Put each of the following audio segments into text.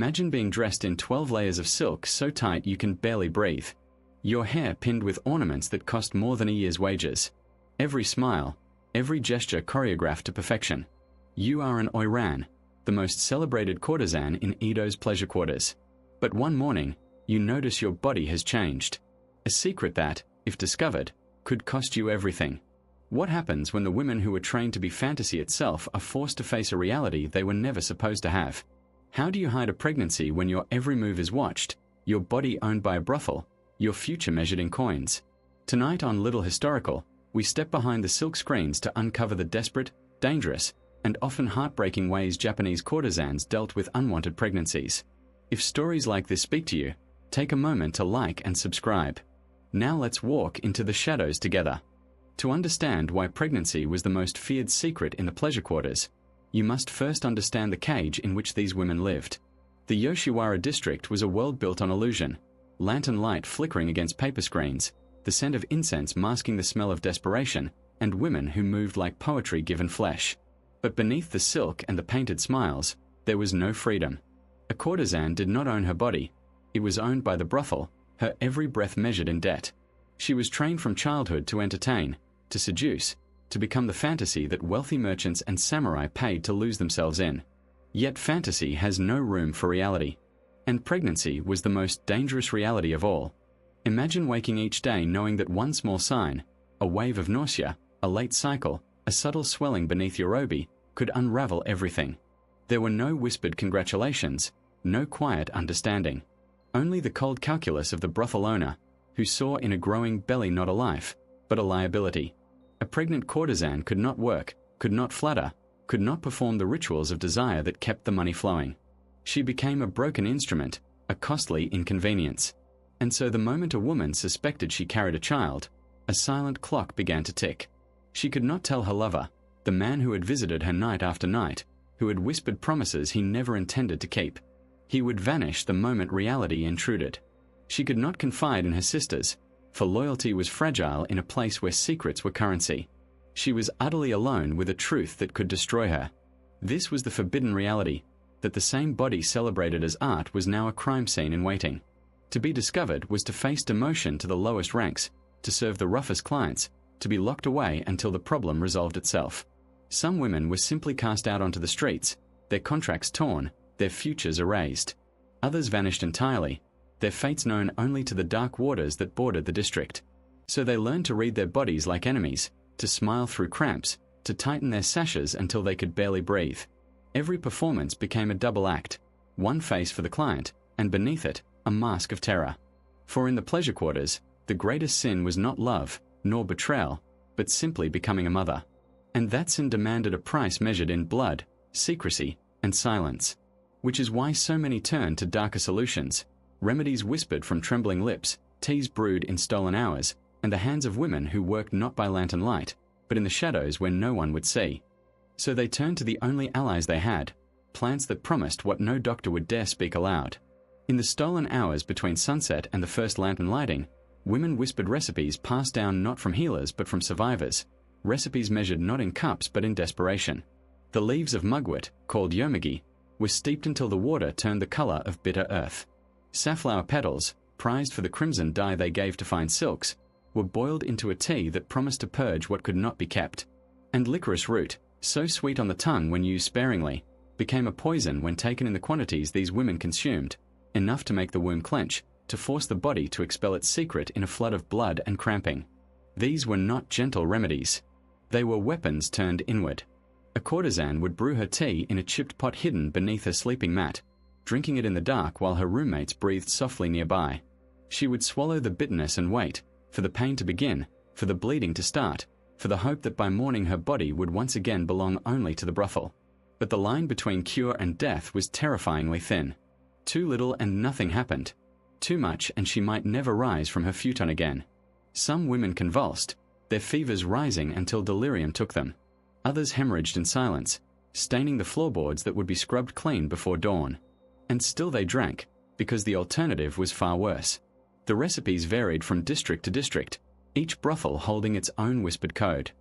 Imagine being dressed in 12 layers of silk so tight you can barely breathe. Your hair pinned with ornaments that cost more than a year's wages. Every smile, every gesture choreographed to perfection. You are an oiran, the most celebrated courtesan in Edo's pleasure quarters. But one morning, you notice your body has changed. A secret that, if discovered, could cost you everything. What happens when the women who were trained to be fantasy itself are forced to face a reality they were never supposed to have? How do you hide a pregnancy when your every move is watched, your body owned by a brothel, your future measured in coins? Tonight on Little Historical, we step behind the silk screens to uncover the desperate, dangerous, and often heartbreaking ways Japanese courtesans dealt with unwanted pregnancies. If stories like this speak to you, take a moment to like and subscribe. Now let's walk into the shadows together. To understand why pregnancy was the most feared secret in the pleasure quarters, you must first understand the cage in which these women lived. The Yoshiwara district was a world built on illusion. Lantern light flickering against paper screens, the scent of incense masking the smell of desperation, and women who moved like poetry given flesh. But beneath the silk and the painted smiles, there was no freedom. A courtesan did not own her body. It was owned by the brothel, her every breath measured in debt. She was trained from childhood to entertain, to seduce, to become the fantasy that wealthy merchants and samurai paid to lose themselves in. Yet fantasy has no room for reality. And pregnancy was the most dangerous reality of all. Imagine waking each day knowing that one small sign, a wave of nausea, a late cycle, a subtle swelling beneath your obi, could unravel everything. There were no whispered congratulations, no quiet understanding. Only the cold calculus of the brothel owner, who saw in a growing belly not a life, but a liability. A pregnant courtesan could not work, could not flatter, could not perform the rituals of desire that kept the money flowing. She became a broken instrument, a costly inconvenience. And so the moment a woman suspected she carried a child, a silent clock began to tick. She could not tell her lover, the man who had visited her night after night, who had whispered promises he never intended to keep. He would vanish the moment reality intruded. She could not confide in her sisters, for loyalty was fragile in a place where secrets were currency. She was utterly alone with a truth that could destroy her. This was the forbidden reality, that the same body celebrated as art was now a crime scene in waiting. To be discovered was to face demotion to the lowest ranks, to serve the roughest clients, to be locked away until the problem resolved itself. Some women were simply cast out onto the streets, their contracts torn, their futures erased. Others vanished entirely, their fates known only to the dark waters that bordered the district. So they learned to read their bodies like enemies, to smile through cramps, to tighten their sashes until they could barely breathe. Every performance became a double act, one face for the client, and beneath it, a mask of terror. For in the pleasure quarters, the greatest sin was not love, nor betrayal, but simply becoming a mother. And that sin demanded a price measured in blood, secrecy, and silence. Which is why so many turned to darker solutions, remedies whispered from trembling lips, teas brewed in stolen hours, and the hands of women who worked not by lantern light, but in the shadows where no one would see. So they turned to the only allies they had, plants that promised what no doctor would dare speak aloud. In the stolen hours between sunset and the first lantern lighting, women whispered recipes passed down not from healers but from survivors, recipes measured not in cups but in desperation. The leaves of mugwort, called yomagi, were steeped until the water turned the color of bitter earth. Safflower petals, prized for the crimson dye they gave to fine silks, were boiled into a tea that promised to purge what could not be kept. And licorice root, so sweet on the tongue when used sparingly, became a poison when taken in the quantities these women consumed, enough to make the womb clench, to force the body to expel its secret in a flood of blood and cramping. These were not gentle remedies. They were weapons turned inward. A courtesan would brew her tea in a chipped pot hidden beneath her sleeping mat, drinking it in the dark while her roommates breathed softly nearby. She would swallow the bitterness and wait, for the pain to begin, for the bleeding to start, for the hope that by morning her body would once again belong only to the brothel. But the line between cure and death was terrifyingly thin. Too little and nothing happened. Too much and she might never rise from her futon again. Some women convulsed, their fevers rising until delirium took them. Others hemorrhaged in silence, staining the floorboards that would be scrubbed clean before dawn. And still they drank, because the alternative was far worse. The recipes varied from district to district, each brothel holding its own whispered code.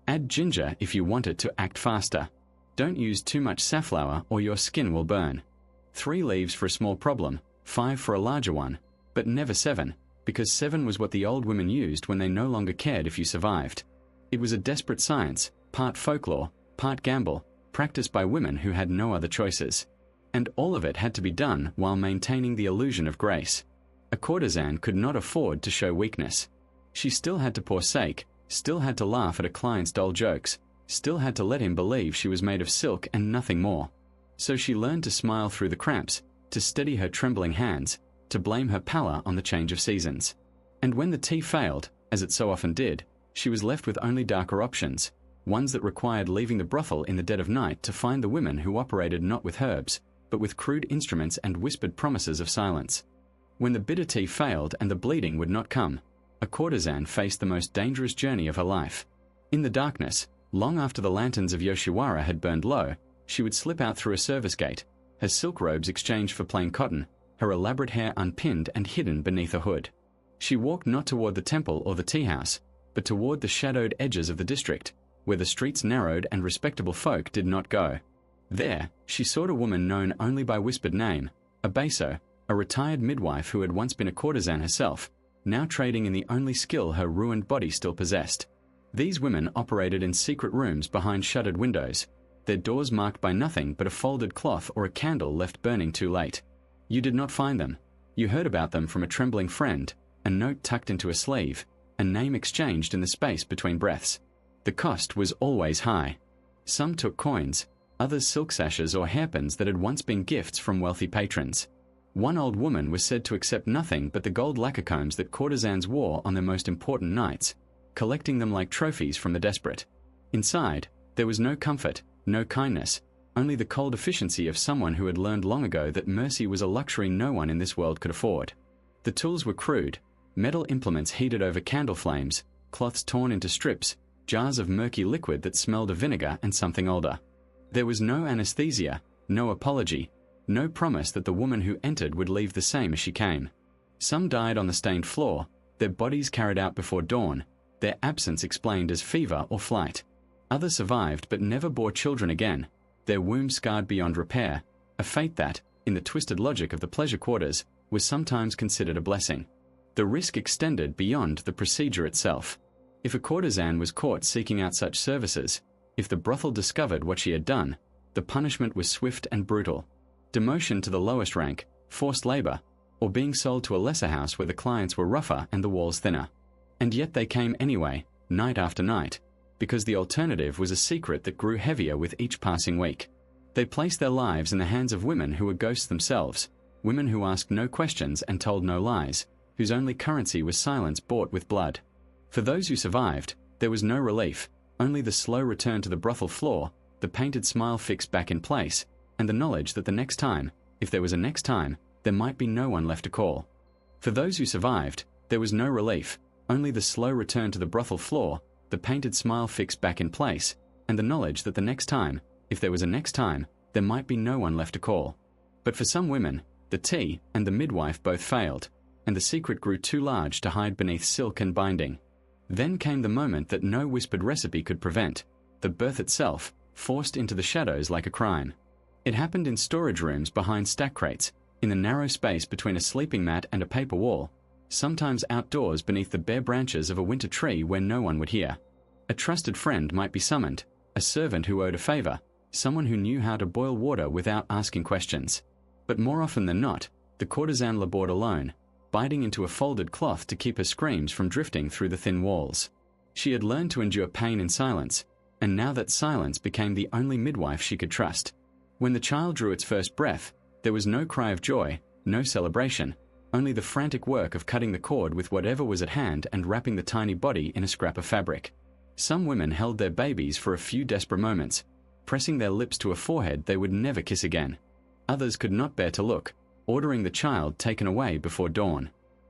Add ginger if you want it to act faster. Don't use too much safflower or your skin will burn. 3 leaves for a small problem, 5 for a larger one, but never 7, because 7 was what the old women used when they no longer cared if you survived. It was a desperate science, part folklore, part gamble, practiced by women who had no other choices. And all of it had to be done while maintaining the illusion of grace. A courtesan could not afford to show weakness. She still had to forsake, still had to laugh at a client's dull jokes, still had to let him believe she was made of silk and nothing more. So she learned to smile through the cramps, to steady her trembling hands, to blame her pallor on the change of seasons. And when the tea failed, as it so often did, she was left with only darker options, ones that required leaving the brothel in the dead of night to find the women who operated not with herbs, but with crude instruments and whispered promises of silence. When the bitter tea failed and the bleeding would not come, a courtesan faced the most dangerous journey of her life. In the darkness, long after the lanterns of Yoshiwara had burned low, she would slip out through a service gate, her silk robes exchanged for plain cotton, her elaborate hair unpinned and hidden beneath a hood. She walked not toward the temple or the tea house, but toward the shadowed edges of the district, where the streets narrowed and respectable folk did not go. There, she sought a woman known only by whispered name, a beso, a retired midwife who had once been a courtesan herself, now trading in the only skill her ruined body still possessed. These women operated in secret rooms behind shuttered windows, their doors marked by nothing but a folded cloth or a candle left burning too late. You did not find them. You heard about them from a trembling friend, a note tucked into a sleeve, a name exchanged in the space between breaths. The cost was always high. Some took coins, others silk sashes or hairpins that had once been gifts from wealthy patrons. One old woman was said to accept nothing but the gold lacquer combs that courtesans wore on their most important nights, collecting them like trophies from the desperate. Inside, there was no comfort, no kindness, only the cold efficiency of someone who had learned long ago that mercy was a luxury no one in this world could afford. The tools were crude, metal implements heated over candle flames, cloths torn into strips, jars of murky liquid that smelled of vinegar and something older. There was no anesthesia, no apology, no promise that the woman who entered would leave the same as she came. Some died on the stained floor, their bodies carried out before dawn, their absence explained as fever or flight. Others survived but never bore children again, their wombs scarred beyond repair, a fate that, in the twisted logic of the pleasure quarters, was sometimes considered a blessing. The risk extended beyond the procedure itself. If a courtesan was caught seeking out such services, if the brothel discovered what she had done, the punishment was swift and brutal. Demotion to the lowest rank, forced labor, or being sold to a lesser house where the clients were rougher and the walls thinner. And yet they came anyway, night after night, because the alternative was a secret that grew heavier with each passing week. They placed their lives in the hands of women who were ghosts themselves, women who asked no questions and told no lies, whose only currency was silence bought with blood. For those who survived, there was no relief, only the slow return to the brothel floor, the painted smile fixed back in place, and the knowledge that the next time, if there was a next time, there might be no one left to call. For those who survived, there was no relief, only the slow return to the brothel floor, the painted smile fixed back in place, and the knowledge that the next time, if there was a next time, there might be no one left to call. But for some women, the tea and the midwife both failed, and the secret grew too large to hide beneath silk and binding. Then came the moment that no whispered recipe could prevent, the birth itself, forced into the shadows like a crime. It happened in storage rooms behind stack crates, in the narrow space between a sleeping mat and a paper wall, sometimes outdoors beneath the bare branches of a winter tree where no one would hear. A trusted friend might be summoned, a servant who owed a favor, someone who knew how to boil water without asking questions. But more often than not, the courtesan labored alone, biting into a folded cloth to keep her screams from drifting through the thin walls. She had learned to endure pain in silence, and now that silence became the only midwife she could trust. When the child drew its first breath, there was no cry of joy, no celebration, only the frantic work of cutting the cord with whatever was at hand and wrapping the tiny body in a scrap of fabric. Some women held their babies for a few desperate moments, pressing their lips to a forehead they would never kiss again. Others could not bear to look, ordering the child taken away before dawn.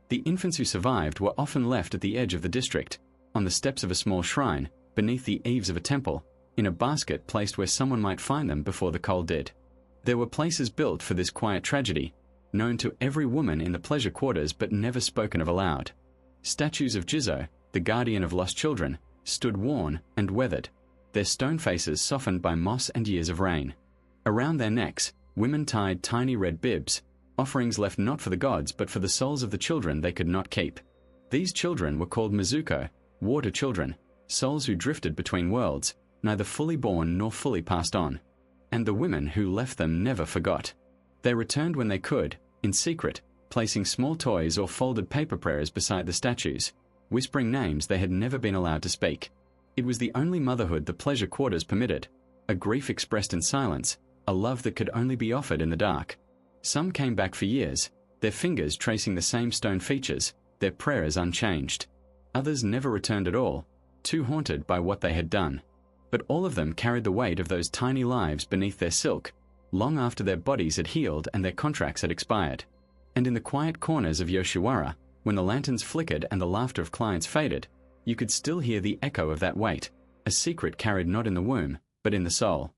The infants who survived were often left at the edge of the district, on the steps of a small shrine, beneath the eaves of a temple, in a basket placed where someone might find them before the cold did. There were places built for this quiet tragedy, known to every woman in the pleasure quarters but never spoken of aloud. Statues of Jizo, the guardian of lost children, stood worn and weathered, their stone faces softened by moss and years of rain. Around their necks, Women tied tiny red bibs, offerings left not for the gods but for the souls of the children they could not keep. These children were called Mizuko, water children, souls who drifted between worlds, neither fully born nor fully passed on. And the women who left them never forgot. They returned when they could, in secret, placing small toys or folded paper prayers beside the statues, whispering names they had never been allowed to speak. It was the only motherhood the pleasure quarters permitted, a grief expressed in silence, a love that could only be offered in the dark. Some came back for years, their fingers tracing the same stone features, their prayers unchanged. Others never returned at all, too haunted by what they had done. But all of them carried the weight of those tiny lives beneath their silk, long after their bodies had healed and their contracts had expired. And in the quiet corners of Yoshiwara, when the lanterns flickered and the laughter of clients faded, you could still hear the echo of that weight, a secret carried not in the womb, but in the soul.